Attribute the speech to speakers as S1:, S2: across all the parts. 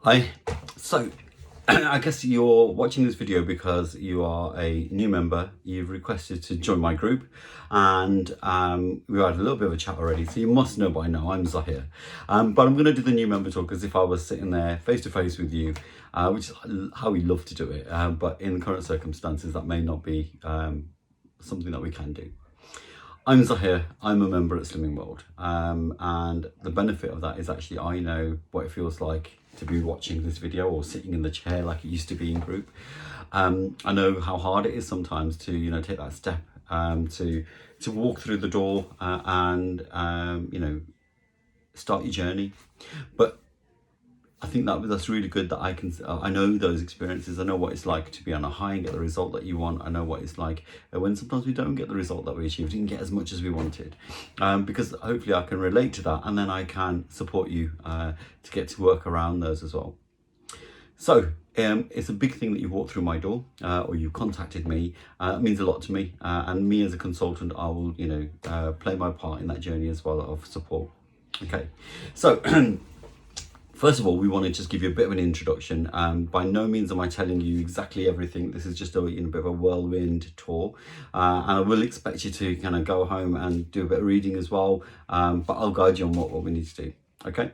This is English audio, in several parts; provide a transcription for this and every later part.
S1: Hi. So, I guess you're watching this video because you are a new member. You've requested to join my group, and we've had a little bit of a chat already. So you must know by now I'm Zaheer. But I'm going to do the new member talk as if I was sitting there face to face with you, which is how we love to do it. But in the current circumstances, that may not be something that we can do. I'm Zaheer, I'm a member at Slimming World, and the benefit of that is actually I know what it feels like to be watching this video or sitting in the chair like it used to be in group. I know how hard it is sometimes to take that step, to walk through the door and start your journey. But I think that's really good that I know those experiences. I know what it's like to be on a high and get the result that you want. I know what it's like when sometimes we don't get the result that we achieved, we didn't get as much as we wanted, because hopefully I can relate to that, and then I can support you to get to work around those as well. So it's a big thing that you've walked through my door or you contacted me. It means a lot to me, and me as a consultant, I will play my part in that journey as well of support. Okay, so first of all, we want to just give you a bit of an introduction. By no means am I telling you exactly everything. This is just a bit of a whirlwind tour. And I will expect you to kind of go home and do a bit of reading as well. But I'll guide you on what we need to do. Okay?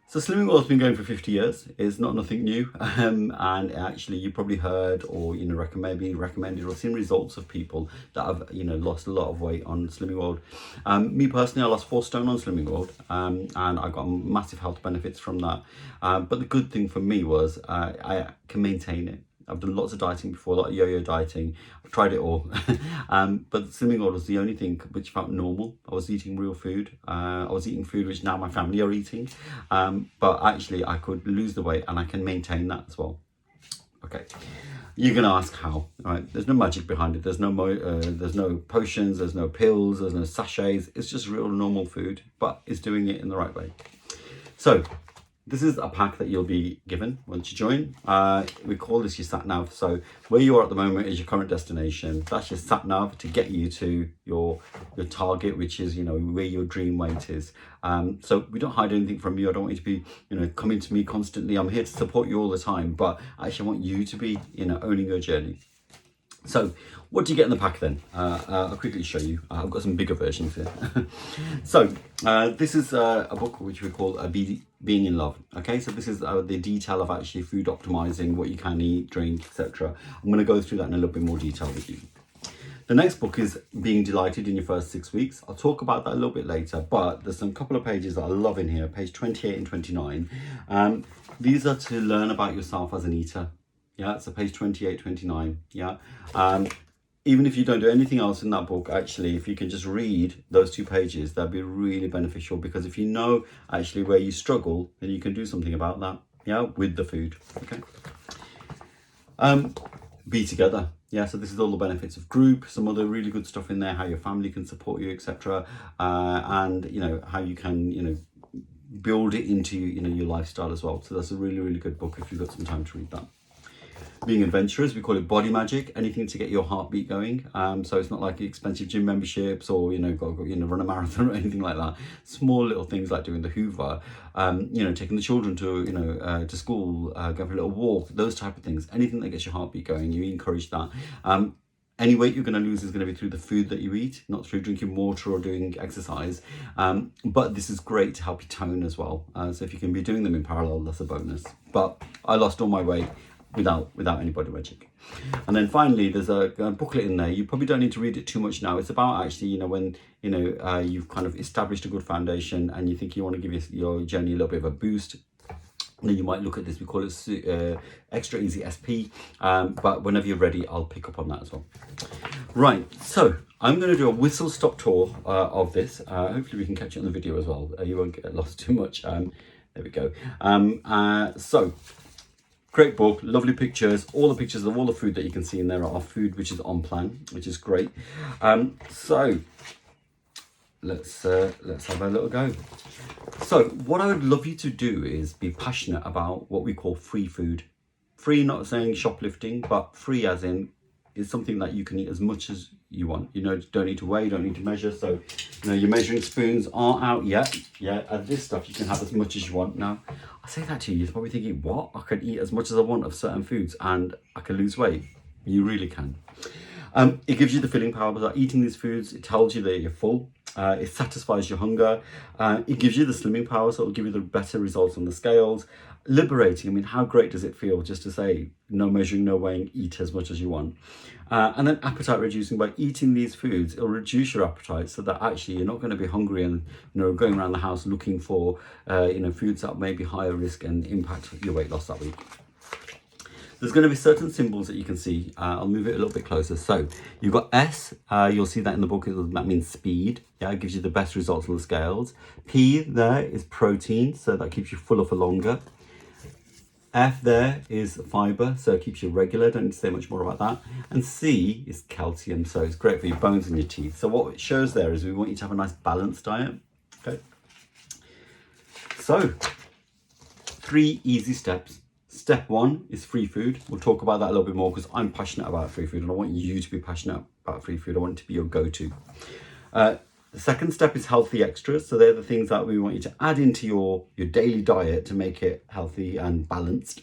S1: So Slimming World's been going for 50 years. It's not nothing new. And actually you probably heard or recommended or seen results of people that have lost a lot of weight on Slimming World. Me personally, I lost 4 stone on Slimming World, and I got massive health benefits from that. But the good thing for me was I can maintain it. I've done lots of dieting before, a lot of yo-yo dieting. I've tried it all. But Slimming World was the only thing which felt normal. I was eating real food. I was eating food which now my family are eating. But actually I could lose the weight and I can maintain that as well. Okay. You're going to ask how, right? There's no magic behind it. There's no potions, there's no pills, there's no sachets. It's just real normal food, but it's doing it in the right way. So this is a pack that you'll be given once you join. We call this your sat nav. So where you are at the moment is your current destination. That's your sat nav to get you to your target, which is where your dream weight is. So we don't hide anything from you. I don't want you to be coming to me constantly. I'm here to support you all the time, but actually I want you to be owning your journey. So what do you get in the pack then? I'll quickly show you. I've got some bigger versions here. So this is a book which we call Being in Love. Okay, so this is the detail of actually food optimizing, what you can eat, drink, etc. I'm going to go through that in a little bit more detail with you. The next book is Being Delighted in Your First 6 Weeks. I'll talk about that a little bit later, but there's some couple of pages that I love in here, page 28 and 29. These are to learn about yourself as an eater. Yeah, so page 28, 29. Yeah. Even if you don't do anything else in that book, actually, if you can just read those 2 pages, that'd be really beneficial, because if you know actually where you struggle, then you can do something about that. Yeah, with the food. Okay. Be together. Yeah, so this is all the benefits of group, some other really good stuff in there, how your family can support you, etc. And how you can build it into your lifestyle as well. So that's a really, really good book if you've got some time to read that. Being adventurous, we call it body magic, anything to get your heartbeat going. So it's not like expensive gym memberships or run a marathon or anything like that. Small little things like doing the Hoover, taking the children to to school, going for a little walk, those type of things. Anything that gets your heartbeat going, you encourage that. Any weight you're going to lose is going to be through the food that you eat, not through drinking water or doing exercise. But this is great to help you tone as well. So if you can be doing them in parallel, that's a bonus. But I lost all my weight without any body magic. And then finally, there's a booklet in there. You probably don't need to read it too much now. It's about actually when you've kind of established a good foundation and you think you want to give your journey a little bit of a boost. And then you might look at this. We call it Extra Easy SP, but whenever you're ready, I'll pick up on that as well. Right, so I'm going to do a whistle stop tour of this. Hopefully we can catch it on the video as well. You won't get lost too much. There we go. So great book, lovely pictures. All the pictures of all the food that you can see in there are food which is on plan, which is great. So let's have a little go. So what I would love you to do is be passionate about what we call free food. Free, not saying shoplifting, but free as in it's something that you can eat as much as you want. You know, don't need to weigh, don't need to measure. So, you know, your measuring spoons aren't out yet. Yeah, and this stuff you can have as much as you want. Now, I say that to you, you're probably thinking, what? I can eat as much as I want of certain foods and I can lose weight. You really can. It gives you the filling power by eating these foods. It tells you that you're full. It satisfies your hunger. It gives you the slimming power, so it'll give you the better results on the scales. Liberating. I mean, how great does it feel just to say, no measuring, no weighing, eat as much as you want. And then appetite reducing. By eating these foods, it'll reduce your appetite so that actually you're not going to be hungry and, you know, going around the house looking for, you know, foods that may be higher risk and impact your weight loss that week. There's going to be certain symbols that you can see. I'll move it a little bit closer. So you've got S, you'll see that in the book, that means speed. Yeah, it gives you the best results on the scales. P there is protein, so that keeps you fuller for longer. F there is fiber, so it keeps you regular, don't need to say much more about that. And C is calcium, so it's great for your bones and your teeth. So what it shows there is we want you to have a nice balanced diet. Okay. So 3 easy steps. Step 1 is free food. We'll talk about that a little bit more because I'm passionate about free food and I want you to be passionate about free food. I want it to be your go-to. The second step is healthy extras. So they're the things that we want you to add into your daily diet to make it healthy and balanced.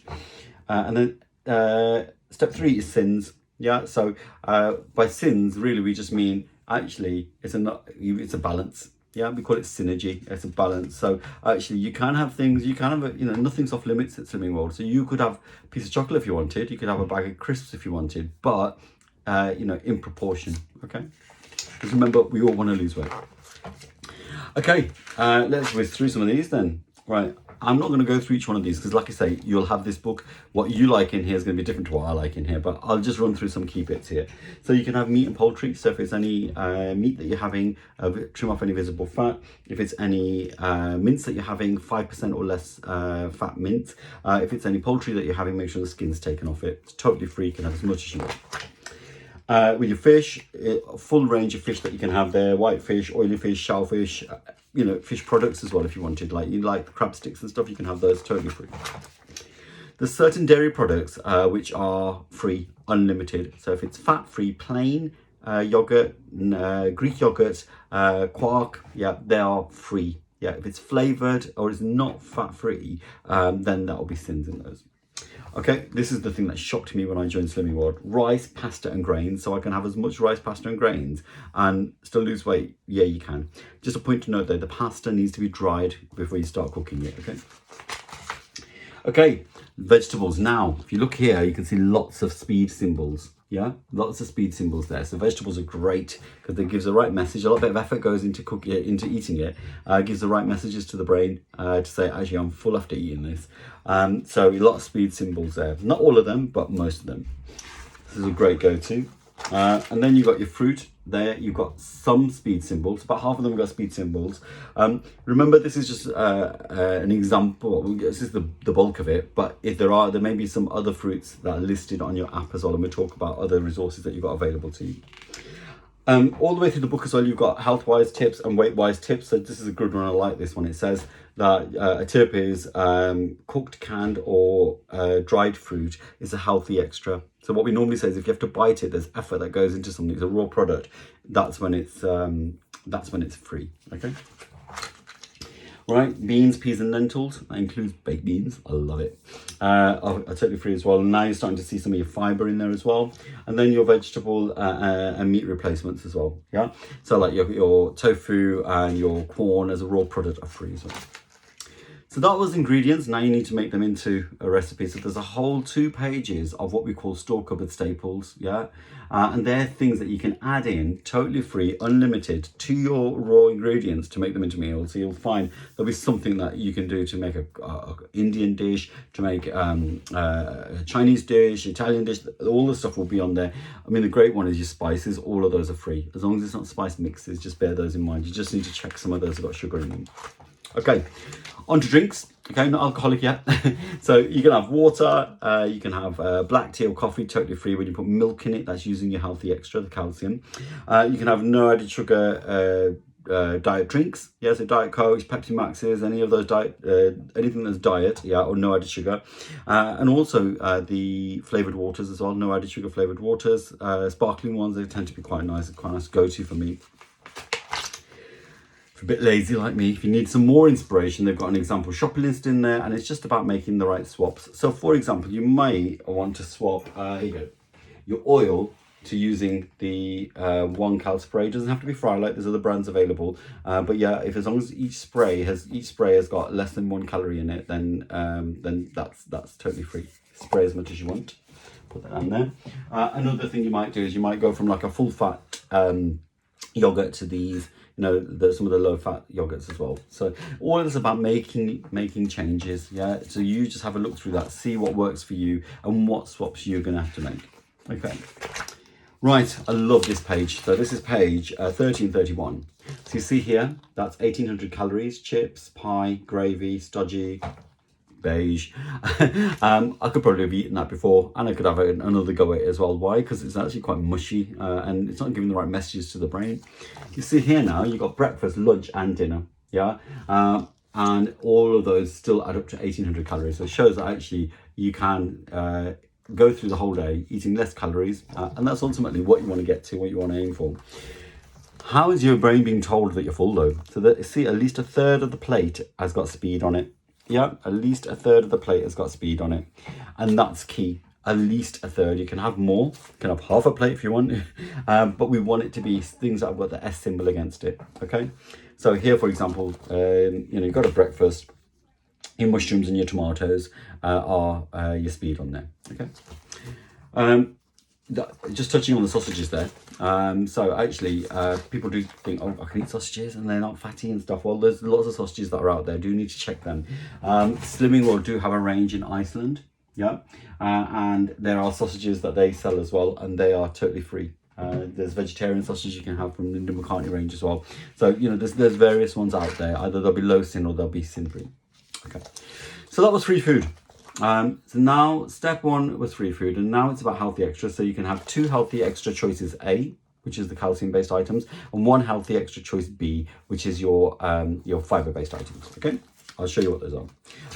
S1: And then step 3 is sins. Yeah, so by sins, really we just mean actually it's a balance. Yeah, we call it synergy. It's a balance. So actually you can have things, you can have, you know, nothing's off limits at Slimming World. So you could have a piece of chocolate if you wanted, you could have a bag of crisps if you wanted, but you know, in proportion, okay? Because remember, we all want to lose weight. Okay, let's whiz through some of these then. Right, I'm not going to go through each one of these because like I say, you'll have this book. What you like in here is going to be different to what I like in here, but I'll just run through some key bits here. So you can have meat and poultry. So if it's any meat that you're having, trim off any visible fat. If it's any mince that you're having, 5% or less fat mince. If it's any poultry that you're having, make sure the skin's taken off it. It's totally free, you can have as much as you want. With your fish, a full range of fish that you can have there, white fish, oily fish, shellfish, you know, fish products as well if you wanted, like you like crab sticks and stuff, you can have those totally free. There's certain dairy products which are free, unlimited. So if it's fat-free, plain yogurt, Greek yogurt, quark, yeah, they are free. Yeah, if it's flavored or is not fat-free, then that'll be sins in those. Okay, this is the thing that shocked me when I joined Slimming World. Rice, pasta and grains. So I can have as much rice, pasta and grains and still lose weight. Yeah, you can. Just a point to note though, the pasta needs to be dried before you start cooking it, okay? Okay, vegetables. Now, if you look here, you can see lots of speed symbols. Yeah, lots of speed symbols there. So vegetables are great because they gives the right message. A little bit of effort goes into cooking it, into eating it. Gives the right messages to the brain to say, actually, I'm full after eating this. So a lot of speed symbols there. Not all of them, but most of them. This is a great go-to. And then you've got your fruit there. You've got some speed symbols. About half of them have got speed symbols. Remember, this is just an example. This is the bulk of it. But if there may be some other fruits that are listed on your app as well. And we'll talk about other resources that you've got available to you. All the way through the book as well, you've got health-wise tips and weight-wise tips. So this is a good one. I like this one. It says that a tip is cooked, canned or dried fruit is a healthy extra. So what we normally say is if you have to bite it, there's effort that goes into something. It's a raw product. That's when it's free. Okay. Right, beans, peas and lentils. That includes baked beans. I love it. Are totally free as well. And now you're starting to see some of your fiber in there as well. And then your vegetable and meat replacements as well. Yeah. So like your tofu and your corn as a raw product are free as well. So that was ingredients. Now you need to make them into a recipe. So there's a whole 2 pages of what we call store cupboard staples. Yeah. And they're things that you can add in totally free, unlimited to your raw ingredients to make them into meals. So you'll find there'll be something that you can do to make a Indian dish, to make a Chinese dish, Italian dish. All the stuff will be on there. I mean, the great one is your spices. All of those are free. As long as it's not spice mixes, just bear those in mind. You just need to check some of those have got sugar in them. Okay, on to drinks. Okay, not alcoholic yet. So you can have water, you can have black tea or coffee, totally free. When you put milk in it, that's using your healthy extra, the calcium. You can have no added sugar diet drinks. Yeah, so Diet Coke, Pepsi Maxes, any of those diet, anything that's diet, yeah, or no added sugar. And also the flavoured waters as well, no added sugar flavoured waters. Sparkling ones, they tend to be quite nice go-to for me. If you're a bit lazy like me, if you need some more inspiration, they've got an example shopping list in there, and it's just about making the right swaps. So for example, you may want to swap, here you go, your oil to using the 1 cal spray. It doesn't have to be Frylight, there's other brands available, but yeah, if as long as each spray has got less than 1 calorie in it, then that's totally free. Spray as much as you want, put that on there. Another thing you might do is you might go from like a full fat yogurt to these, you know, some of the low fat yogurts as well. So all it's about making changes. Yeah, so you just have a look through that, see what works for you and what swaps you're gonna have to make. Okay, right, I love this page. So this is page 1331. So you see here, that's 1800 calories, chips, pie, gravy, stodgy, beige. I could probably have eaten that before, and I could have another go at it as well. Why? Because it's actually quite mushy, and it's not giving the right messages to the brain. You see here now, you've got breakfast, lunch and dinner, yeah, and all of those still add up to 1800 calories. So it shows that actually you can go through the whole day eating less calories, and that's ultimately what you want to get to, what you want to aim for. How is your brain being told that you're full though? So that, see, at least a third of the plate has got speed on it. Yeah, at least a third of the plate has got speed on it, and that's key. At least a third. You can have more, you can have half a plate if you want, but we want it to be things that have got the S symbol against it. Okay, so here for example, you know, you've got a breakfast, your mushrooms and your tomatoes are your speed on there. Okay, just touching on the sausages there. So actually, people do think, oh, I can eat sausages and they're not fatty and stuff. Well, there's lots of sausages that are out there. Do need to check them. Slimming World do have a range in Iceland, yeah, and there are sausages that they sell as well, and they are totally free. There's vegetarian sausage you can have from Linda McCartney range as well. So you know, there's various ones out there. Either they'll be low sin or they'll be sin free. Okay, so that was free food. So now step 1 was free food, and now it's about healthy extras. So you can have 2 healthy extra choices A, which is the calcium based items, and 1 healthy extra choice B, which is your fiber based items. Okay, I'll show you what those are.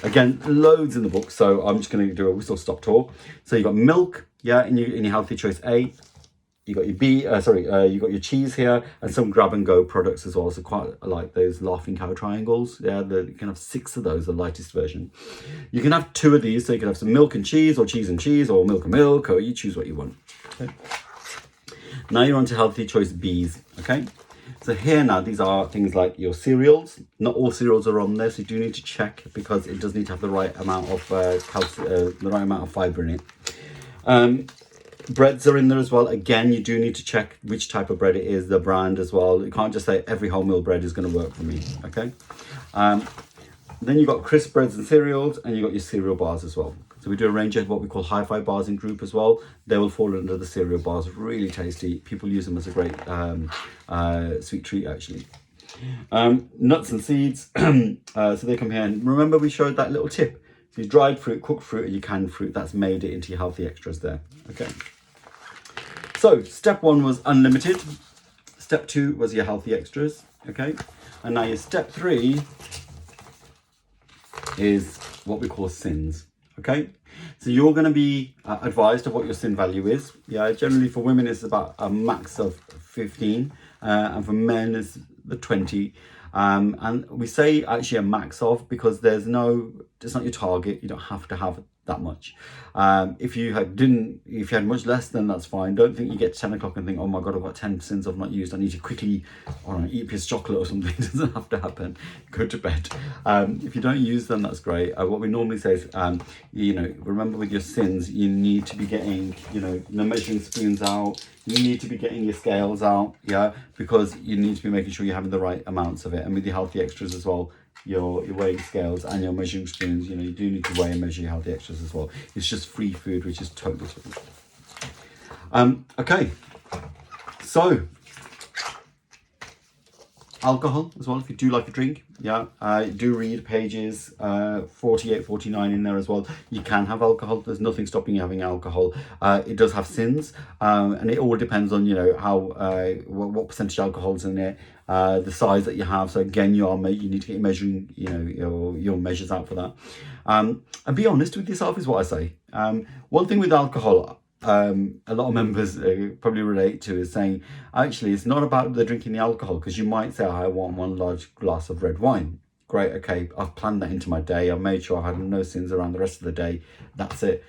S1: Again, loads in the book, so I'm just going to do a whistle stop tour. So you've got milk, yeah, in your healthy choice A. You got your you got your cheese here, and some grab and go products as well. So quite like those laughing cow triangles. Yeah, you can have 6 of those, the lightest version. You can have 2 of these, so you can have some milk and cheese, or cheese and cheese, or milk and milk, or you choose what you want. Okay. Now you're on to healthy choice Bs. Okay. So here now, these are things like your cereals. Not all cereals are on there, so you do need to check, because it does need to have the right amount of the right amount of fiber in it. Breads are in there as well. Again, you do need to check which type of bread it is, the brand as well. You can't just say every wholemeal bread is going to work for me. Okay. Then you've got crisp breads and cereals, and you've got your cereal bars as well. So we do a range of what we call hi-fi bars in group as well. They will fall under the cereal bars. Really tasty. People use them as a great sweet treat actually. Nuts and seeds, so they come here. And remember, we showed that little tip. So your dried fruit, cooked fruit, and your canned fruit, that's made it into your healthy extras there. Okay. So step 1 was unlimited. Step 2 was your healthy extras. Okay. And now your step 3 is what we call sins. Okay. So you're going to be advised of what your sin value is. Yeah. Generally for women, it's about a max of 15, and for men, it's the 20. And we say actually a max of, because it's not your target. You don't have to have that much. If you had much less, then that's fine. Don't think you get to 10 o'clock and think, oh my God, I've got 10 sins I've not used. I need to quickly, eat a piece of chocolate or something. It doesn't have to happen. Go to bed. If you don't use them, that's great. What we normally say is, remember with your sins, you need to be getting, the measuring spoons out. You need to be getting your scales out, yeah, because you need to be making sure you're having the right amounts of it. And with your healthy extras as well, your weighing scales and your measuring spoons, you do need to weigh and measure your healthy extras as well. It's just free food, which is totally free. Okay, so alcohol as well, if you do like a drink. Yeah, do read pages 48, 49 in there as well. You can have alcohol. There's nothing stopping you having alcohol. It does have sins, and it all depends on, you know, how what percentage alcohol's in it, the size that you have. So again, you need to get measuring, you know, your measures out for that. And be honest with yourself is what I say. One thing with alcohol, a lot of members probably relate to, is saying, actually, it's not about the drinking the alcohol, because you might say, I want one large glass of red wine. Great, okay, I've planned that into my day. I've made sure I've had no sins around the rest of the day. That's it.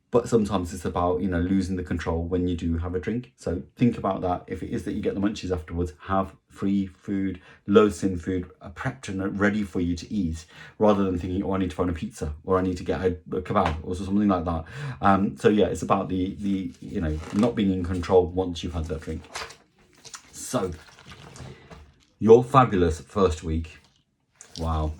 S1: But sometimes it's about, you know, losing the control when you do have a drink. So think about that. If it is that you get the munchies afterwards, have free food, low sin food, prepped and ready for you to eat, rather than thinking, oh, I need to find a pizza, or I need to get a kebab, or something like that. So yeah, it's about the you know, not being in control once you've had that drink. So your fabulous first week. Wow.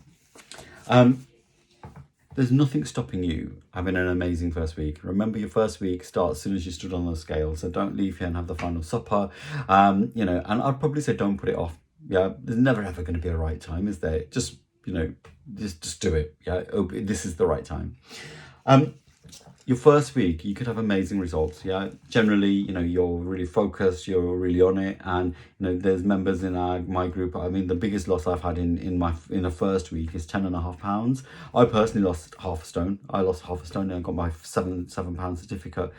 S1: There's nothing stopping you having an amazing first week. Remember, your first week starts as soon as you stood on the scale. So don't leave here and have the final supper. You know, and I'd probably say don't put it off. Yeah, there's never ever going to be a right time, is there? Just, you know, just do it. Yeah, this is the right time. Your first week, you could have amazing results. Yeah, generally, you know, you're really focused, you're really on it, and you know, there's members in my group. I mean, the biggest loss I've had in the first week is 10.5 pounds. I personally lost half a stone. I lost half a stone and I got my 7 pound certificate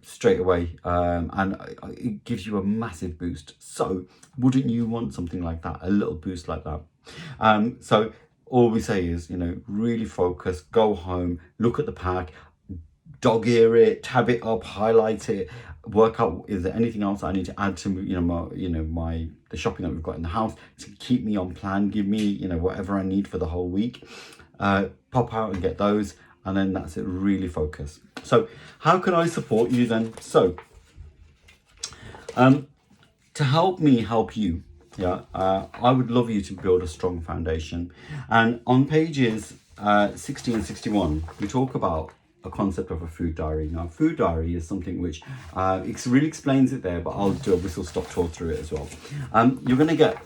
S1: straight away, and it gives you a massive boost. So, wouldn't you want something like that, a little boost like that? So all we say is, you know, really focus. Go home, look at the pack. Dog ear it, tab it up, highlight it, work out, is there anything else I need to add to, you know, the shopping that we've got in the house to keep me on plan, give me, you know, whatever I need for the whole week. Pop out and get those, and then that's it. Really focus. So how can I support you then? So to help me help you, yeah, I would love you to build a strong foundation. And on pages 60 and 61, we talk about a concept of a food diary. Now, food diary is something which it really explains it there, but I'll do a whistle stop tour through it as well. You're going to get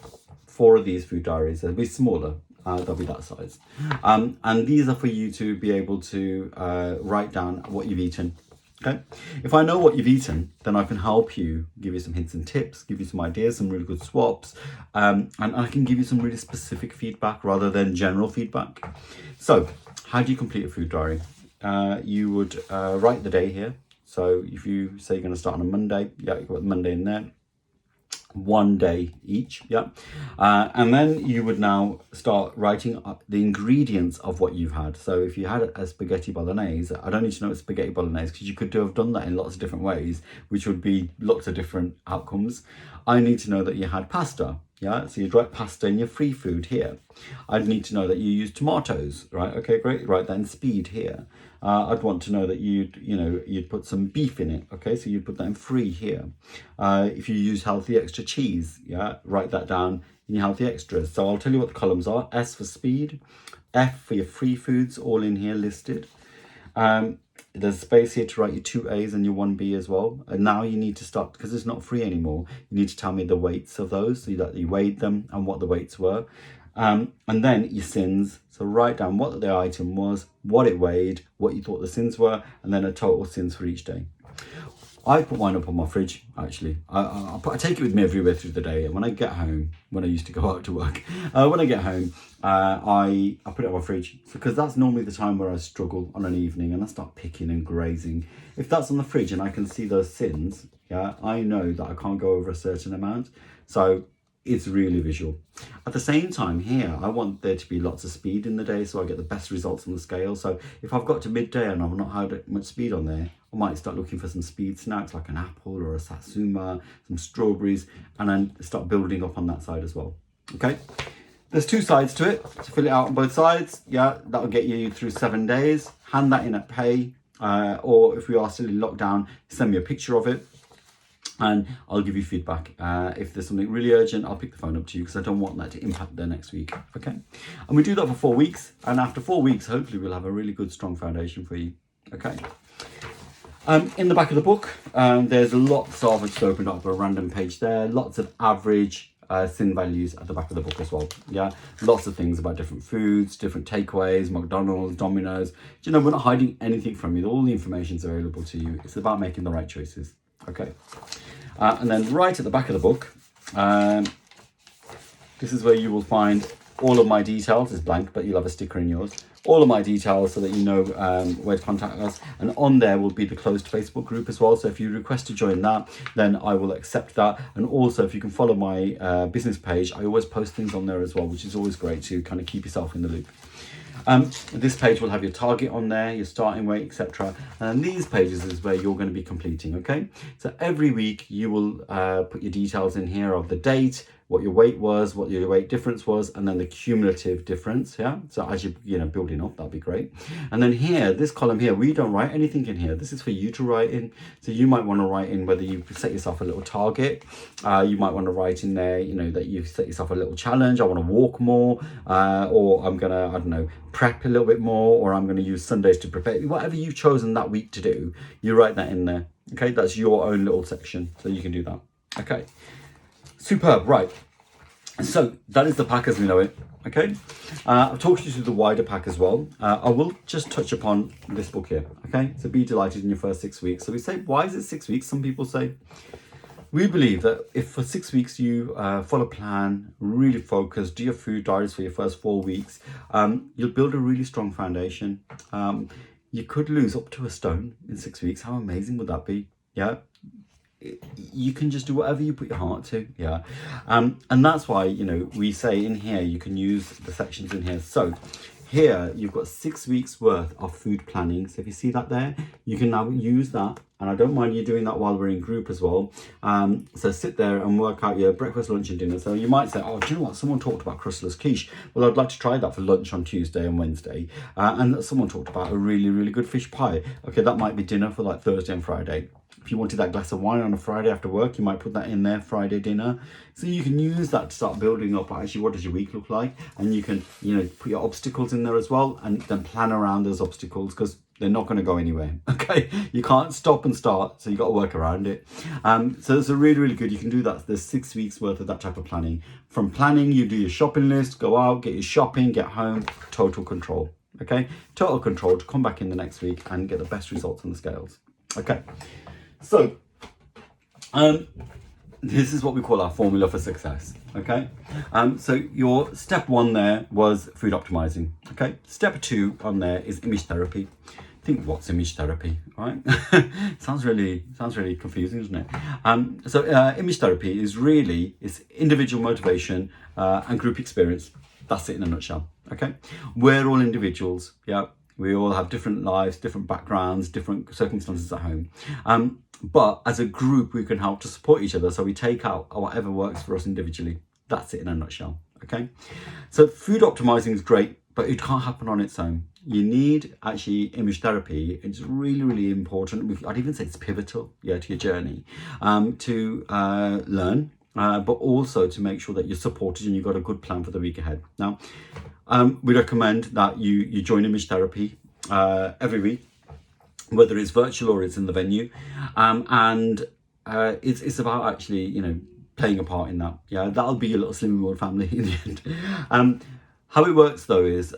S1: 4 of these food diaries. They'll be smaller. They'll be that size. And these are for you to be able to write down what you've eaten. Okay. If I know what you've eaten, then I can help you, give you some hints and tips, give you some ideas, some really good swaps, and I can give you some really specific feedback rather than general feedback. So, how do you complete a food diary? You would write the day here. So if you say you're going to start on a Monday, yeah, you put Monday in there. 1 day each, yeah. And then you would now start writing up the ingredients of what you've had. So if you had a spaghetti bolognese, I don't need to know it's spaghetti bolognese, because you could have done that in lots of different ways, which would be lots of different outcomes. I need to know that you had pasta. Yeah, so you'd write pasta in your free food here. I'd need to know that you use tomatoes, right? Okay, great. Write that in speed here. I'd want to know that you'd put some beef in it. Okay, so you'd put that in free here. If you use healthy extra cheese, yeah, write that down in your healthy extras. So I'll tell you what the columns are. S for speed, F for your free foods, all in here listed. There's space here to write your 2 A's and your 1 B as well. And now you need to start, because it's not free anymore, you need to tell me the weights of those, so that you weighed them and what the weights were. And then your sins. So write down what the item was, what it weighed, what you thought the sins were, and then a total sins for each day. I put mine up on my fridge, actually. I take it with me everywhere through the day. And when I get home, when I used to go out to work, when I get home, I put it on my fridge, because that's normally the time where I struggle on an evening and I start picking and grazing. If that's on the fridge and I can see those sins, yeah, I know that I can't go over a certain amount. So it's really visual. At the same time here, I want there to be lots of speed in the day, so I get the best results on the scale. So if I've got to midday and I've not had much speed on there, I might start looking for some speed snacks like an apple or a satsuma, some strawberries, and then start building up on that side as well. Okay, there's 2 sides to it, to fill it out on both sides. Yeah, that'll get you through 7 days. Hand that in at pay, or if we are still in lockdown, send me a picture of it, and I'll give you feedback. If there's something really urgent, I'll pick the phone up to you, because I don't want that to impact the next week. Okay, and we do that for 4 weeks, and after 4 weeks, hopefully we'll have a really good, strong foundation for you. Okay. In the back of the book, there's lots of, I just opened up a random page there, lots of average sin values at the back of the book as well. Yeah, lots of things about different foods, different takeaways, McDonald's, Domino's. You know, we're not hiding anything from you. All the information's available to you. It's about making the right choices. Okay, and then right at the back of the book, this is where you will find all of my details. It's blank, but you'll have a sticker in yours. All of my details so that you know where to contact us. And on there will be the closed Facebook group as well. So if you request to join that, then I will accept that. And also if you can follow my business page, I always post things on there as well, which is always great to kind of keep yourself in the loop. This page will have your target on there, your starting weight, etc. And these pages is where you're going to be completing, okay? So every week you will put your details in here of the date, what your weight was, what your weight difference was, and then the cumulative difference, yeah? So as you're building up, that'll be great. And then here, this column here, we don't write anything in here. This is for you to write in. So you might want to write in whether you set yourself a little target. You might want to write in there, you know, that you've set yourself a little challenge. I want to walk more, or I'm going to, I don't know, prep a little bit more, or I'm going to use Sundays to prepare. Whatever you've chosen that week to do, you write that in there. Okay, that's your own little section, so you can do that. Okay, superb. Right, so that is the pack as we know it. Okay, I've talked you through the wider pack as well. I will just touch upon this book here. Okay, so be delighted in your first 6 weeks. So we say, why is it 6 weeks? Some people say, we believe that if for 6 weeks you follow a plan, really focus, do your food diaries for your first 4 weeks, you'll build a really strong foundation. You could lose up to a stone in 6 weeks. How amazing would that be? Yeah. You can just do whatever you put your heart to. Yeah. And that's why, you know, we say in here, you can use the sections in here. So here you've got 6 weeks worth of food planning. So if you see that there, you can now use that. And I don't mind you doing that while we're in group as well. So sit there and work out your breakfast, lunch and dinner. So you might say, oh, do you know what? Someone talked about crustless quiche. Well, I'd like to try that for lunch on Tuesday and Wednesday. And someone talked about a really, really good fish pie. Okay, that might be dinner for like Thursday and Friday. If you wanted that glass of wine on a Friday after work, you might put that in there, Friday dinner. So you can use that to start building up actually what does your week look like. And you can, you know, put your obstacles in there as well and then plan around those obstacles because they're not going to go anywhere. Okay, you can't stop and start, so you got to work around it. So it's a really, really good. You can do that. There's 6 weeks worth of that type of planning. From planning, you do your shopping list, go out, get your shopping, get home, total control. Okay, total control to come back in the next week and get the best results on the scales. Okay, so this is what we call our formula for success. Okay, so your step 1 there was food optimizing. Okay, step 2 on there is image therapy. Think, what's image therapy, right? sounds really confusing, doesn't it? So image therapy is really, it's individual motivation and group experience. That's it in a nutshell. Okay, we're all individuals. Yeah, we all have different lives, different backgrounds, different circumstances at home. But as a group, we can help to support each other. So we take out whatever works for us individually. That's it in a nutshell. Okay, so food optimizing is great, but it can't happen on its own. You need actually image therapy. It's really, really important. I'd even say it's pivotal, yeah, to your journey, to learn, but also to make sure that you're supported and you've got a good plan for the week ahead. Now, we recommend that you join image therapy every week, whether it's virtual or it's in the venue, and it's about actually, you know, playing a part in that. Yeah, that'll be your little Slimming World family in the end. How it works though is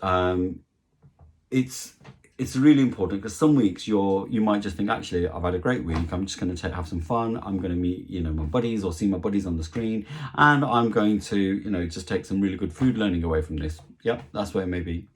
S1: it's really important because some weeks you might just think, actually, I've had a great week. I'm just going to have some fun. I'm going to meet, you know, my buddies or see my buddies on the screen, and I'm going to, you know, just take some really good food learning away from this. Yep, that's where it may be.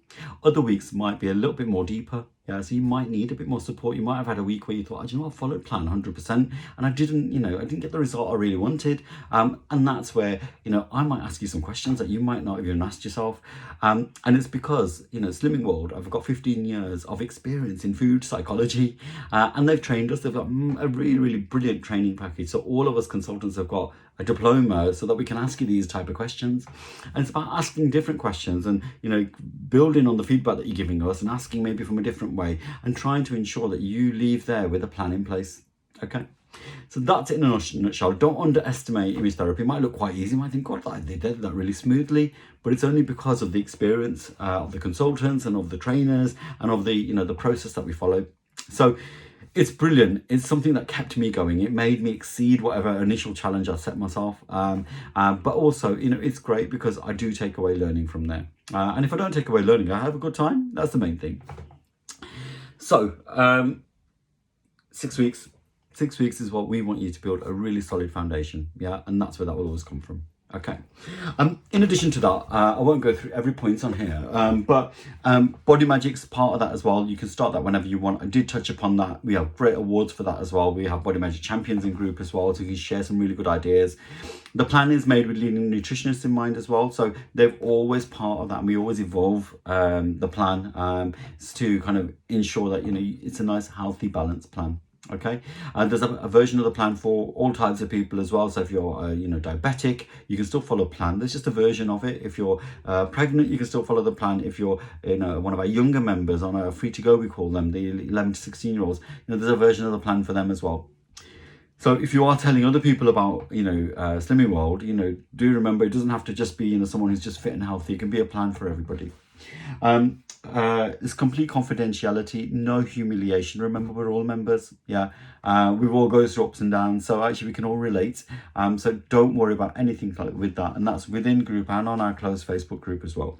S1: Other weeks might be a little bit more deeper. Yeah, so you might need a bit more support. You might have had a week where you thought, oh, do you know what, I followed plan 100% and I didn't get the result I really wanted. And that's where, you know, I might ask you some questions that you might not have even asked yourself. And it's because, you know, Slimming World, I've got 15 years of experience in food psychology, and they've trained us. They've got a really, really brilliant training package. So all of us consultants have got a diploma so that we can ask you these type of questions. And it's about asking different questions and, you know, building on the feedback that you're giving us and asking maybe from a different way and trying to ensure that you leave there with a plan in place. Okay, so that's it in a nutshell. Don't underestimate image therapy. It might look quite easy. You might think, God, they did that really smoothly, but it's only because of the experience of the consultants and of the trainers and of the, you know, the process that we follow. So It's brilliant. It's something that kept me going. It made me exceed whatever initial challenge I set myself. But also, it's great because I do take away learning from there. And if I don't take away learning, I have a good time. That's the main thing. So, 6 weeks. 6 weeks is what we want you to build a really solid foundation. Yeah, and that's where that will always come from. Okay. In addition to that, I won't go through every point on here, but Body Magic's part of that as well. You can start that whenever you want. I did touch upon that. We have great awards for that as well. We have Body Magic Champions in group as well, so you can share some really good ideas. The plan is made with leading nutritionists in mind as well, so they're always part of that, and we always evolve the plan to kind of ensure that it's a nice, healthy, balanced plan. Okay, there's a version of the plan for all types of people as well. So if you're diabetic, you can still follow plan. There's just a version of it. If you're pregnant, you can still follow the plan. If you're one of our younger members on a free to go, we call them, the 11 to 16 year olds, there's a version of the plan for them as well. So if you are telling other people about Slimming World, do remember it doesn't have to just be someone who's just fit and healthy. It can be a plan for everybody. It's complete confidentiality, no humiliation. Remember, we're all members. Yeah, we've all go through ups and downs, so actually we can all relate. So don't worry about anything like with that, and that's within group and on our closed Facebook group as well.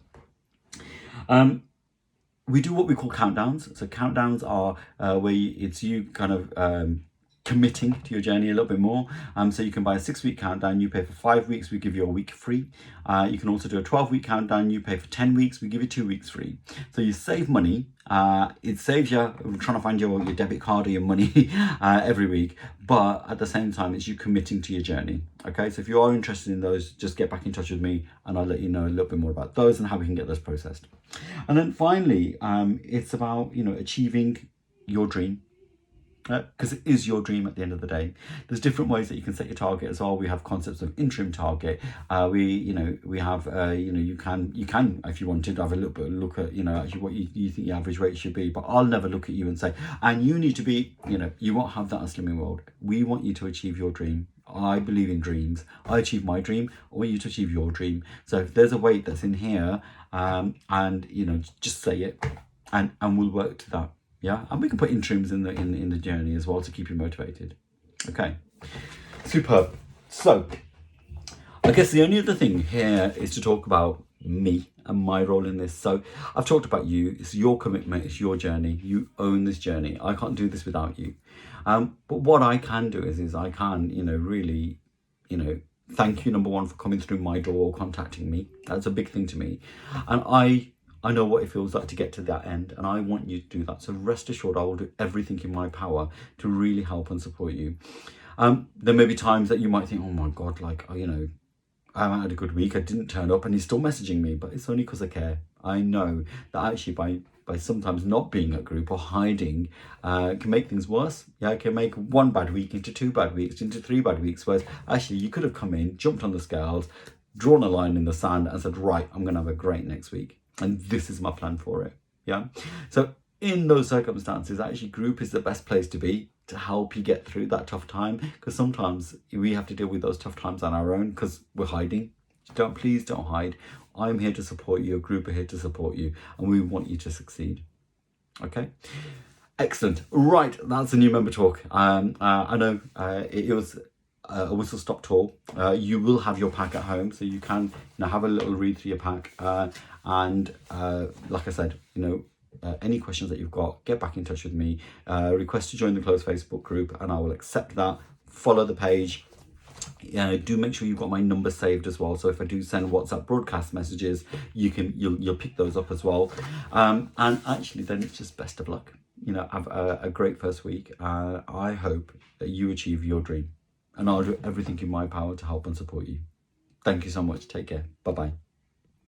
S1: We do what we call countdowns. So countdowns are where it's you kind of committing to your journey a little bit more. So you can buy a 6-week countdown, you pay for 5 weeks, we give you a week free. You can also do a 12-week countdown, you pay for 10 weeks, we give you 2 weeks free. So you save money. It saves you trying to find your debit card or your money every week, but at the same time it's you committing to your journey. Okay, so if you are interested in those, just get back in touch with me and I'll let you know a little bit more about those and how we can get those processed. And then finally, it's about achieving your dream. Because it is your dream at the end of the day. There's different ways that you can set your target as well. We have concepts of interim target. We have you can if you wanted to have a little bit of look at actually what you think your average weight should be. But I'll never look at you and say, and you need to be you won't have that on Slimming World. We want you to achieve your dream. I believe in dreams. I achieve my dream. I want you to achieve your dream. So if there's a weight that's in here, and just say it, and we'll work to that. Yeah, and we can put interims in the journey as well to keep you motivated. Okay, superb. So I guess the only other thing here is to talk about me and my role in this. So I've talked about you. It's your commitment. It's your journey. You own this journey. I can't do this without you. But what I can do is I can really thank you, number one, for coming through my door, contacting me. That's a big thing to me, and I know what it feels like to get to that end, and I want you to do that. So rest assured, I will do everything in my power to really help and support you. There may be times that you might think, oh my God, I haven't had a good week. I didn't turn up and he's still messaging me, but it's only because I care. I know that actually by sometimes not being at group or hiding can make things worse. Yeah, it can make one bad week into 2 bad weeks, into 3 bad weeks, whereas actually you could have come in, jumped on the scales, drawn a line in the sand and said, right, I'm going to have a great next week. And this is my plan for it. Yeah. So in those circumstances, actually group is the best place to be to help you get through that tough time. Because sometimes we have to deal with those tough times on our own because we're hiding. Please don't hide. I'm here to support you. A group are here to support you. And we want you to succeed. Okay. Excellent. Right. That's a new member talk. I know it was a whistle stop tour. You will have your pack at home, so you can have a little read through your pack. And like I said, any questions that you've got, get back in touch with me. Request to join the closed Facebook group, and I will accept that. Follow the page. Do make sure you've got my number saved as well. So if I do send WhatsApp broadcast messages, you'll pick those up as well. And actually, then it's just best of luck. Have a great first week. I hope that you achieve your dream. And I'll do everything in my power to help and support you. Thank you so much. Take care. Bye-bye.